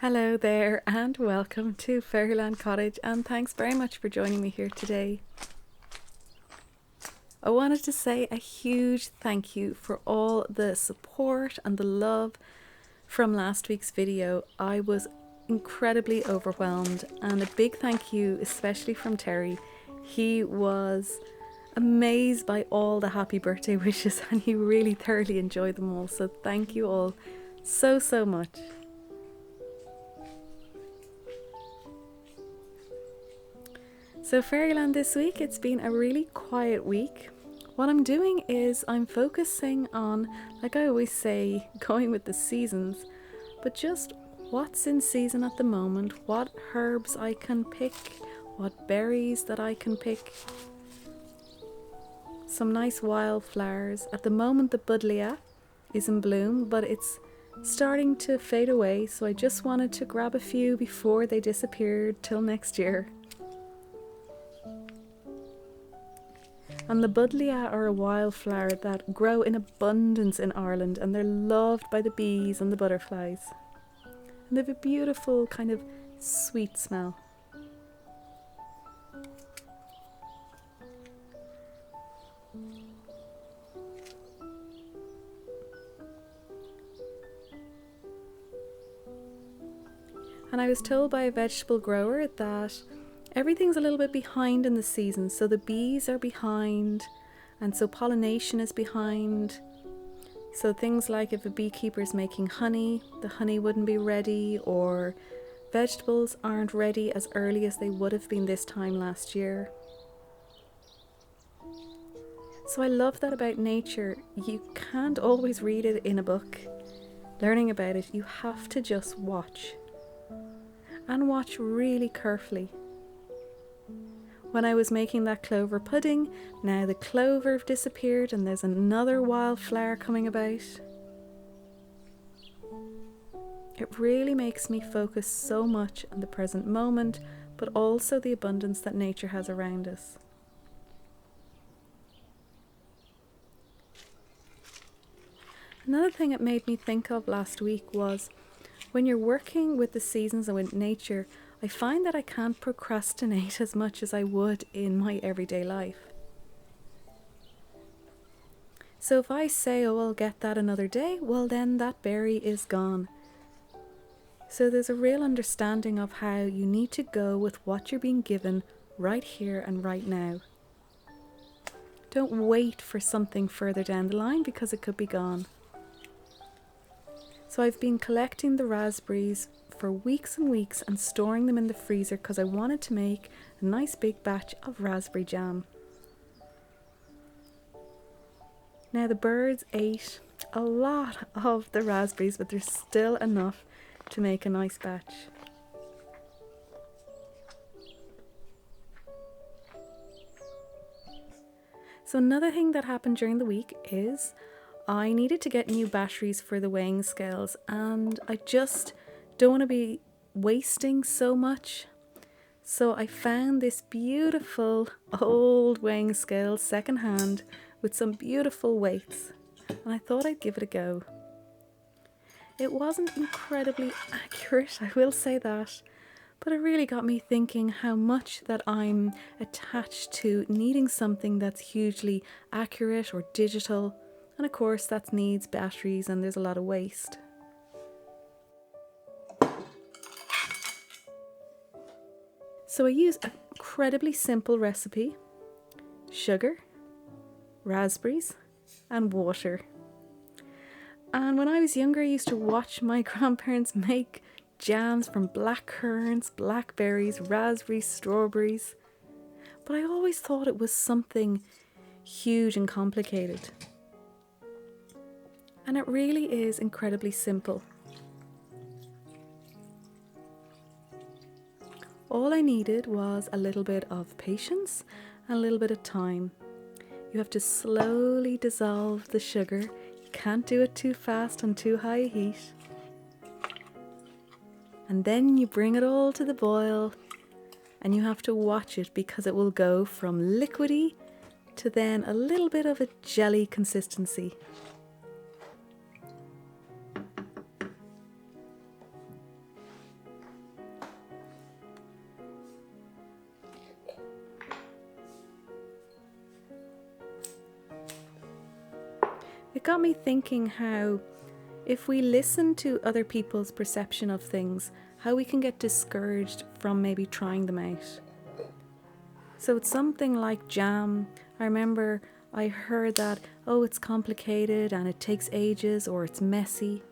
Hello there and welcome to Fairyland Cottage, and thanks very much for joining me here today. I wanted to say a huge thank you for all the support and the love from last week's video. I was incredibly overwhelmed, and a big thank you especially from Terry. He was amazed by all the happy birthday wishes and he really thoroughly enjoyed them all, so thank you all so much. So Fairyland this week, it's been a really quiet week. What I'm doing is I'm focusing on, like I always say, going with the seasons, but just what's in season at the moment, what herbs I can pick, what berries that I can pick, some nice wildflowers. At the moment the Buddlia is in bloom, but it's starting to fade away, so I just wanted to grab a few before they disappeared till next year. And the Buddlia are a wildflower that grow in abundance in Ireland, and they're loved by the bees and the butterflies. And they have a beautiful kind of sweet smell. And I was told by a vegetable grower that everything's a little bit behind in the season, so the bees are behind, and so pollination is behind. So things like if a beekeeper's making honey, the honey wouldn't be ready, or vegetables aren't ready as early as they would have been this time last year. So I love that about nature. You can't always read it in a book. Learning about it, you have to just watch. And watch really carefully. When I was making that clover pudding, now the clover have disappeared and there's another wildflower coming about. It really makes me focus so much on the present moment, but also the abundance that nature has around us. Another thing it made me think of last week was when you're working with the seasons and with nature, I find that I can't procrastinate as much as I would in my everyday life. So if I say, oh, I'll get that another day, well then that berry is gone. So there's a real understanding of how you need to go with what you're being given right here and right now. Don't wait for something further down the line because it could be gone. So I've been collecting the raspberries for weeks and weeks and storing them in the freezer because I wanted to make a nice big batch of raspberry jam. Now the birds ate a lot of the raspberries, but there's still enough to make a nice batch. So another thing that happened during the week is I needed to get new batteries for the weighing scales, and I just don't want to be wasting so much. So I found this beautiful old weighing scale secondhand with some beautiful weights, and I thought I'd give it a go. It wasn't incredibly accurate, I will say that, but it really got me thinking how much that I'm attached to needing something that's hugely accurate or digital, and of course that needs batteries and there's a lot of waste. So I use an incredibly simple recipe: sugar, raspberries and water. And when I was younger I used to watch my grandparents make jams from blackcurrants, blackberries, raspberries, strawberries, but I always thought it was something huge and complicated. And it really is incredibly simple. All I needed was a little bit of patience and a little bit of time. You have to slowly dissolve the sugar. You can't do it too fast on too high a heat. And then you bring it all to the boil and you have to watch it because it will go from liquidy to then a little bit of a jelly consistency. it got me thinking how if we listen to other people's perception of things, how we can get discouraged from maybe trying them out. So it's something like jam. I remember I heard that, oh, it's complicated and it takes ages or it's messy.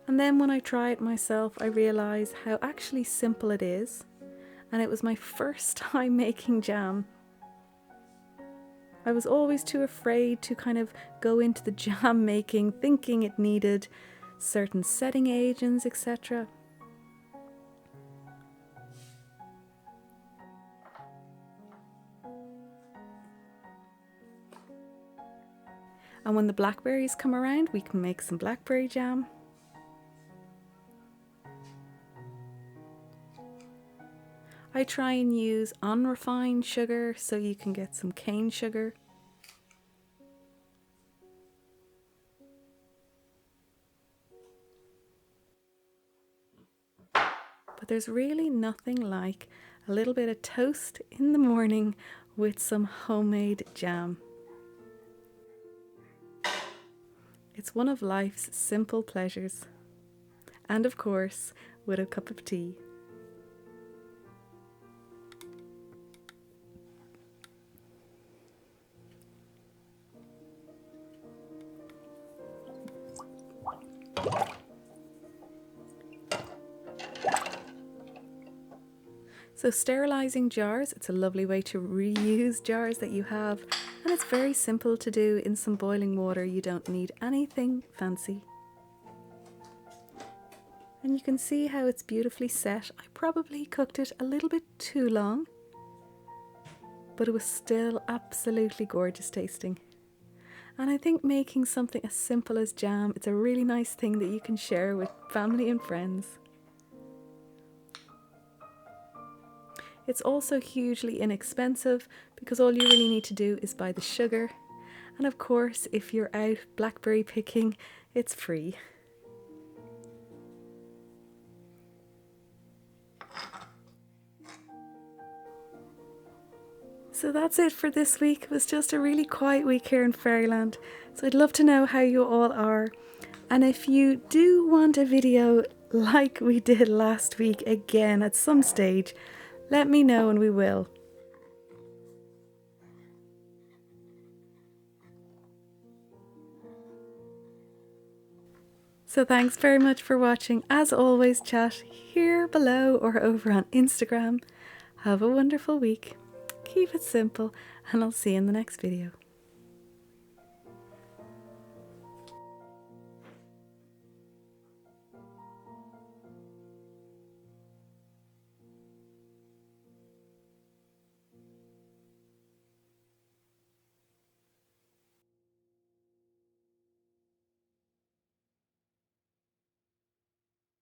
And then when I try it myself, I realise how actually simple it is. And it was my first time making jam. I was always too afraid to kind of go into the jam making, thinking it needed certain setting agents, etc. And when the blackberries come around, we can make some blackberry jam. I try and use unrefined sugar so you can get some cane sugar. But there's really nothing like a little bit of toast in the morning with some homemade jam. It's one of life's simple pleasures. And of course, with a cup of tea. So sterilizing jars, it's a lovely way to reuse jars that you have, and it's very simple to do in some boiling water. You don't need anything fancy. And you can see how it's beautifully set. I probably cooked it a little bit too long, but it was still absolutely gorgeous tasting. And I think making something as simple as jam, it's a really nice thing that you can share with family and friends. It's also hugely inexpensive because all you really need to do is buy the sugar. And of course, if you're out blackberry picking, it's free. So that's it for this week. It was just a really quiet week here in Fairyland. So I'd love to know how you all are. And if you do want a video like we did last week again at some stage, let me know and we will. So thanks very much for watching. As always, chat here below or over on Instagram. Have a wonderful week. Keep it simple, and I'll see you in the next video.